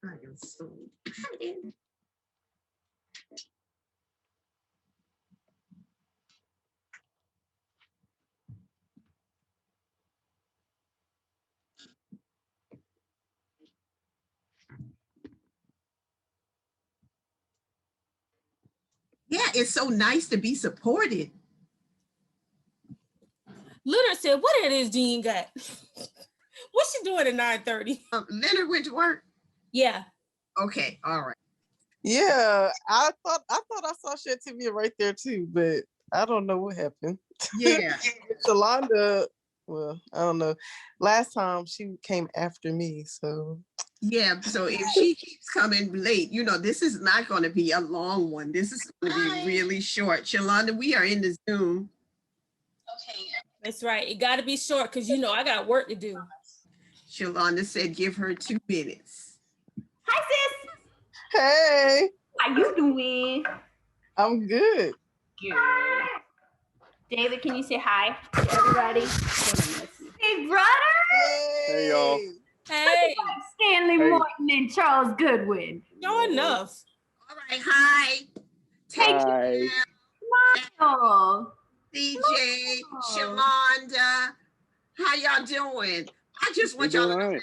I am so excited. Yeah, it's so nice to be supported. Leonard said, what it is Jean got? What's she doing at 9:30? Leonard went to work? Yeah. Okay, all right. Yeah, I thought I saw Shantivia right there too, but I don't know what happened. Yeah. Shalonda, well, I don't know. Last time she came after me, so. Yeah, so if she keeps coming late, you know, this is not going to be a long one. This is going to be really short. Shalonda, we are in the Zoom. Okay. That's right. It got to be short because, you know, I got work to do. Shalonda said give her 2 minutes. Hi, sis. Hey. How you doing? I'm good. Good. David, can you say hi to everybody? Hey, brother. Hey, y'all. Hey. Stanley Morton and Charles Goodwin. Sure enough. All right, hi. Hi. Michael. DJ, Shalonda. How y'all doing? I just want y'all to know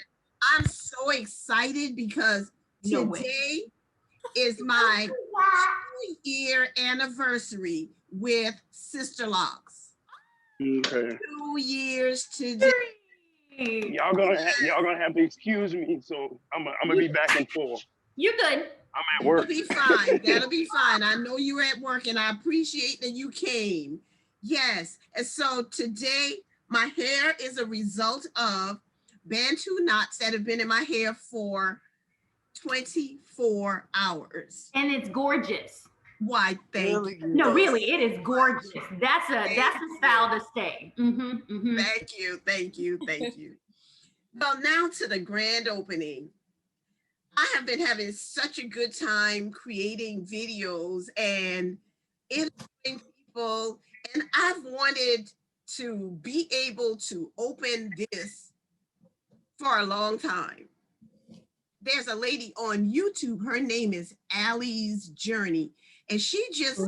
I'm so excited because today is my 2-year anniversary with Sisterlocks. Okay. 2 years today. Y'all gonna have to excuse me, so I'm gonna be back and forth. You're good. I'm at work. That'll be fine. That'll be fine. I know you're at work, and I appreciate that you came. Yes. And so today, my hair is a result of Bantu knots that have been in my hair for 24 hours. And it's gorgeous. Why, thank you. No, really, it is gorgeous. That's a style to stay. Thank you, thank you, thank you. Well, now to the grand opening. I have been having such a good time creating videos and interviewing people, and I've wanted to be able to open this for a long time. There's a lady on YouTube, her name is Aloe's Journey, and she just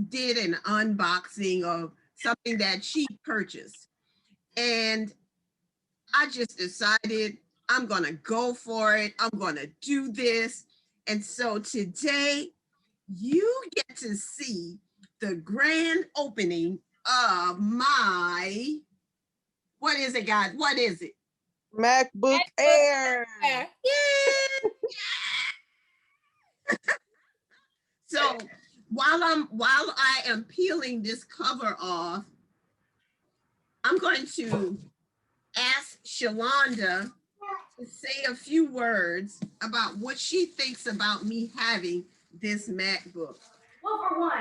did an unboxing of something that she purchased. And I just decided I'm gonna go for it. I'm gonna do this. And so today you get to see the grand opening of my, what is it, guys? What is it? MacBook Air. Yeah. So while I am peeling this cover off, I'm going to ask Shalonda to say a few words about what she thinks about me having this MacBook. Well, for one,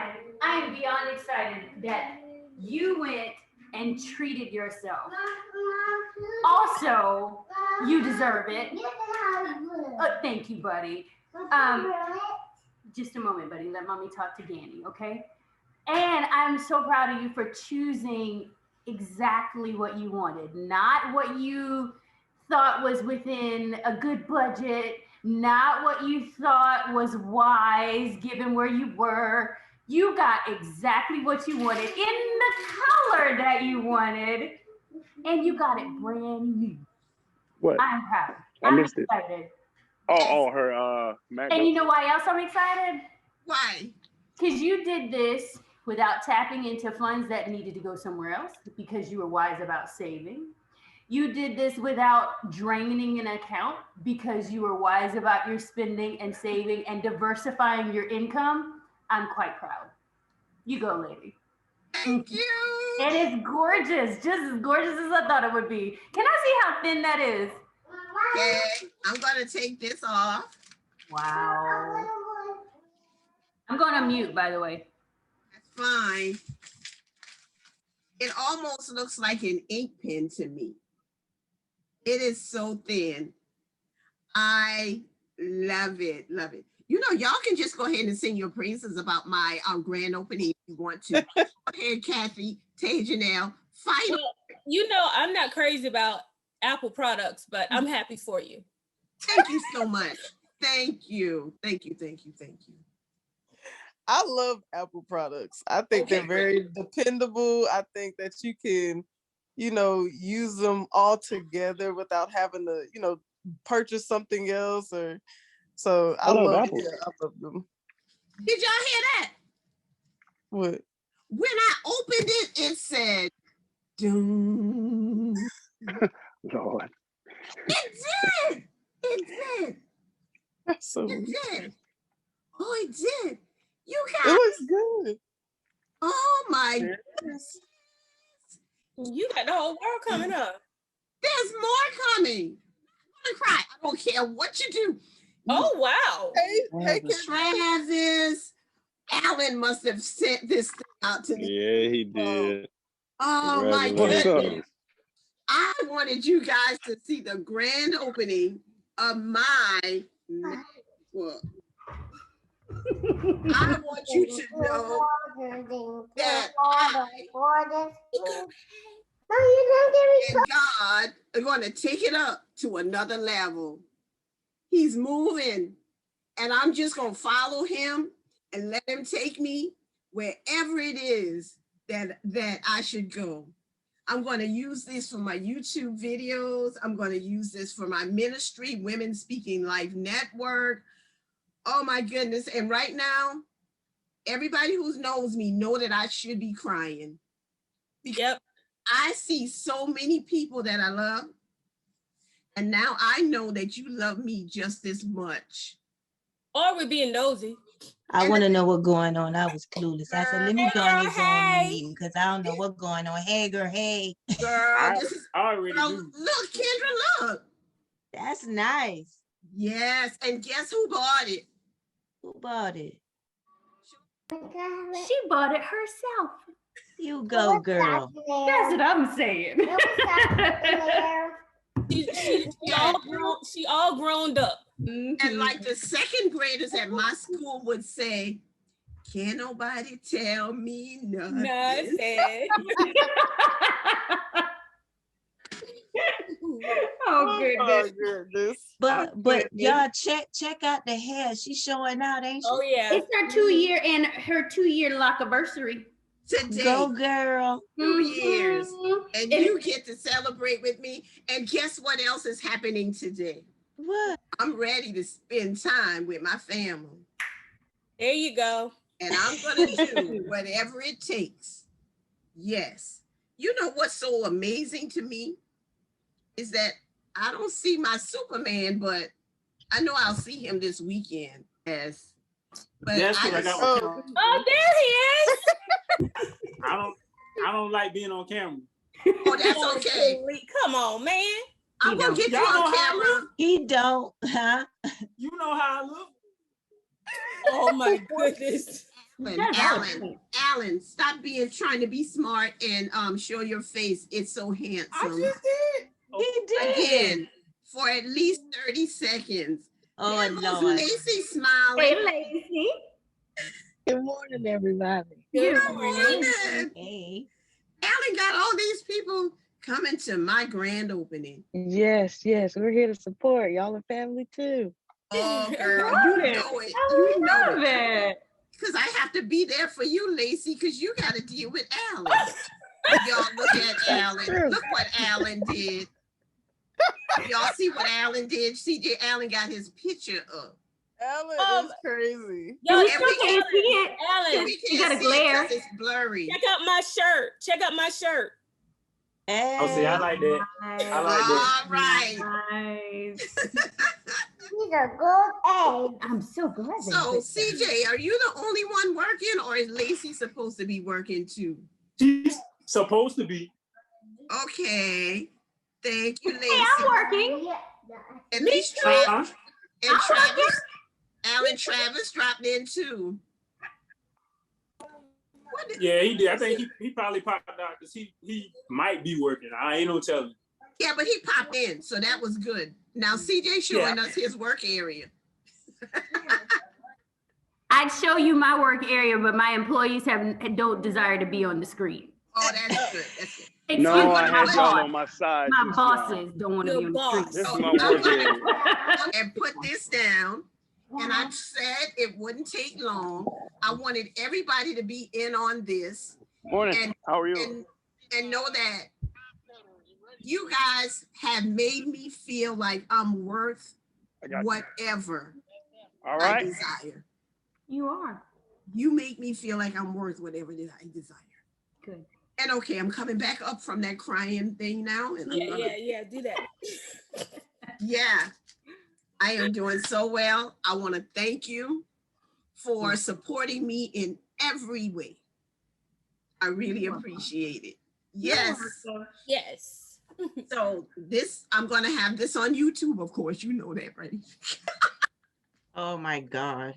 I am beyond excited that you went and treated yourself. Also, you deserve it. Thank you, buddy. Just a moment, buddy. Let mommy talk to Danny, okay? And I'm so proud of you for choosing exactly what you wanted, not what you thought was within a good budget, not what you thought was wise given where you were. You got exactly what you wanted in the color that you wanted, and you got it brand new. What? I'm proud. I missed it. Excited. Oh, her MacBook. And you know why else I'm excited? Why? Because you did this without tapping into funds that needed to go somewhere else because you were wise about saving. You did this without draining an account because you were wise about your spending and saving and diversifying your income. I'm quite proud. You go, lady. Thank you. It is gorgeous, just as gorgeous as I thought it would be. Can I see how thin that is? Okay, I'm going to take this off. Wow. I'm going to mute, by the way. That's fine. It almost looks like an ink pen to me. It is so thin. I love it, love it. You know, y'all can just go ahead and sing your praises about my grand opening if you want to. Go ahead, Kathy, Tay Janelle, fight. Well, you know, I'm not crazy about Apple products, but I'm happy for you. Thank you so much. Thank you. Thank you. Thank you. Thank you. I love Apple products. I think Okay, they're very dependable. I think that you can, use them all together without having to, purchase something else or so I love Apple. I love them. Did y'all hear that? What? When I opened it, it said, doom. Lord. It did. It did. That's so It weird. did. Oh, it did. You It guys. looks good. Oh my goodness. You got the whole world coming up. There's more coming. I'm gonna cry. I don't care what you do. Oh, wow. Hey, Travis. Alan must have sent this thing out to me. Yeah, he did. Oh my What's up? goodness. I wanted you guys to see the grand opening of my book. I want you to know that I and God are going to take it up to another level. He's moving, and I'm just going to follow him and let him take me wherever it is that I should go. I'm going to use this for my YouTube videos. I'm going to use this for my ministry, Women Speaking Life Network. Oh my goodness. And right now, everybody who knows me know that I should be crying. Yep. I see so many people that I love. And now I know that you love me just as much. Or we're being nosy. I want to know what's going on. I was clueless. I said, let me go on Girl, this hey. Zoom meeting because I don't know what's going on. Hey, girl, hey. Girl, this is, I already girl, do. look, Kendra, look. That's nice. Yes, and guess who bought it? Who bought it? She bought it herself. You go, girl. That's what I'm saying. She all grown up. And like the second graders at my school would say, can't nobody tell me nothing. Nothing. Oh goodness. goodness. But y'all check out the hair. She's showing out, ain't she? Oh yeah. It's her 2-year and her 2-year lock-anniversary. Today, Go, girl. 2 years. Mhm. And you get to celebrate with me. And guess what else is happening today? What? I'm ready to spend time with my family. There you go. And I'm going to do whatever it takes. Yes. You know what's so amazing to me is that I don't see my Superman, but I know I'll see him this weekend. Yes. But That's what I just- got. On camera. Oh, there he is. I don't like being on camera. Oh, that's okay. Come on, man. I'm going to get you Y'all know on how I camera. look? He don't, huh? You know how I look. Oh my goodness. Alan, stop trying to be smart and show your face. It's so handsome. I just did. He did. Again, for at least 30 seconds. Oh, There goes Lord. Lacey smiling. Hey, Lacey. Good morning, everybody. Good Good morning. morning. Hey. Alan got all these people coming to my grand opening. Yes, we're here to support. Y'all are family too. Oh, girl, you know it. I You know love it. it. Because I have to be there for you, Lacey, because you got to deal with Alan. Y'all look at Alan. true. Look what Alan did. Y'all see what Alan did? CJ Alan got his picture up. Alan is crazy. Yo, We And still we can't see it. Alan, We You got can't a see it glare. 'cause it's blurry. check out my shirt. Check out my shirt. Hey. Oh, see, I like that. I like that. All right. Nice. He's a good egg. I'm so glad. they So, did that. CJ, are you the only one working, or is Lacey supposed to be working too? She's supposed to be. Okay. Thank you, Lacey. Hey, I'm working. At least Travis and I'm Travis, Alan Travis dropped in too. What did- Yeah, he did. I think he probably popped out because he might be working. I ain't no telling. Yeah, but he popped in, so that was good. Now CJ showing us his work area. I'd show you my work area, but my employees don't desire to be on the screen. Oh, that's good. That's good. Excuse No, me, I my have y'all boss. on my side. My this bosses don't want to Your be on the boss. street. This is So my I'm work gonna area. and put this down. And I said it wouldn't take long. I wanted everybody to be in on this Morning. and How are you? and know that you guys have made me feel like I'm worth I got you. whatever All I right. desire. You are. You make me feel like I'm worth whatever it is I desire. Good. And okay, I'm coming back up from that crying thing now. And Yeah, do that. Yeah, I am doing so well. I want to thank you for supporting me in every way. I really appreciate it. Yes. Yes. So this, I'm going to have this on YouTube, of course. You know that, right? Oh my God.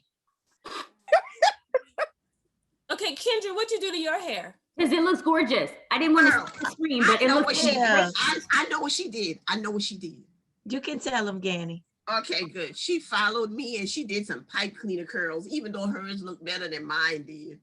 Okay, Kendra, what you do to your hair? Because it looks gorgeous. I didn't want Girl, to scream, but I it know looks what she did. Yeah. I know what she did. I know what she did. You can tell him, Ganny. Okay, good. She followed me and she did some pipe cleaner curls, even though hers looked better than mine did.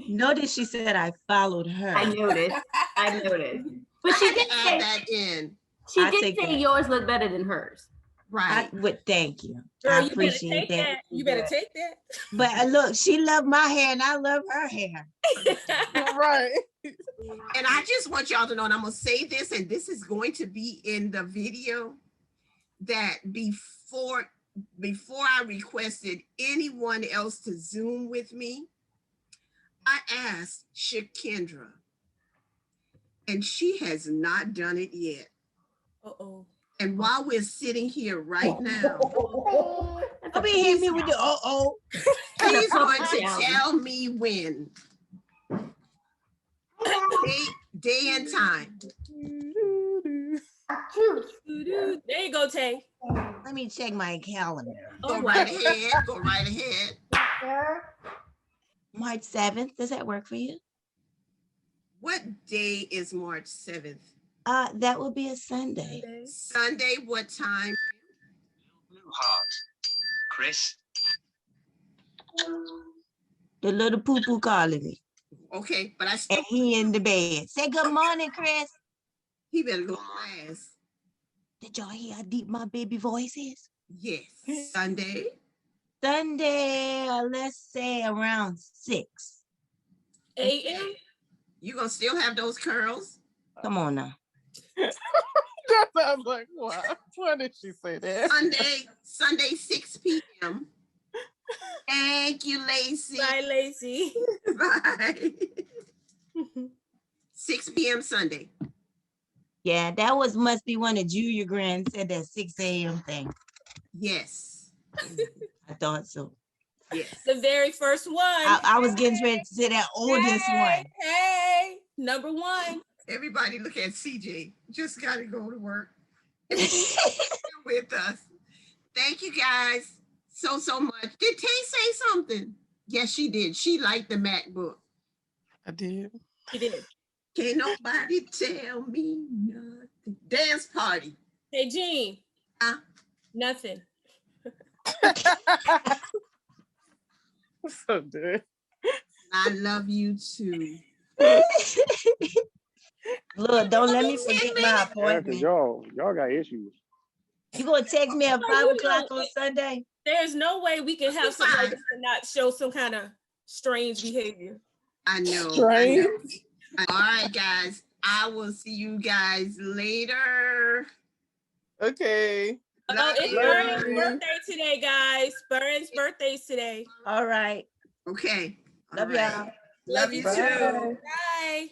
Notice she said I followed her. I noticed. I noticed. But I she had did to add say that in. she I did take say that. yours look better than hers. Right. I would thank you. Girl, I you better appreciate take that. that. You better take that. But look, she loved my hair and I love her hair. Right. And I just want y'all to know, and I'm going to say this, and this is going to be in the video, that before I requested anyone else to Zoom with me, I asked Shakendra, and she has not done it yet. Uh-oh. And while we're sitting here right now, Don't be hitting me with the uh-oh. she's going to tell me when. Day and time. There you go, Tay. Let me check my calendar. Go right ahead. Go right ahead. March 7th. Does that work for you? What day is March 7th? That will be a Sunday. Sunday, what time? Blue heart. Chris. The little poo-poo calling me. Okay, but I still. And he in the bed. Say good morning, Chris. He better go to class. Did y'all hear how deep my baby voice is? Yes. Sunday. Sunday, let's say around 6 a.m. You gonna still have those curls? Come on now. That sounds like, wow. Why did she say that? Sunday, 6 p.m. Thank you, Lacey. Bye, Lacey. Bye. 6 p.m. Sunday. Yeah, that must be one of Julia Grand said that 6 a.m. thing. Yes. I thought so. Yes. The very first one. I was getting ready to say that oldest one. Hey, number one. Everybody look at CJ. Just gotta go to work with us. Thank you guys so much. Did Tay say something? Yes, she did. She liked the MacBook. I did. She did. Can't nobody tell me nothing. Dance party. Hey, Jean. Nothing. So good. I love you too. Look, don't let me forget my Yeah, appointment. cause y'all got issues. You gonna text me at 5 o'clock on Sunday? There's no way we can have something like this and not show some kind of strange behavior. I know. Strange. All right, guys. I will see you guys later. Okay. Oh, it's Burns' birthday today, guys. Burns' birthday's today. All right. Okay. Love All right. y'all. Love you Bye. too. Bye.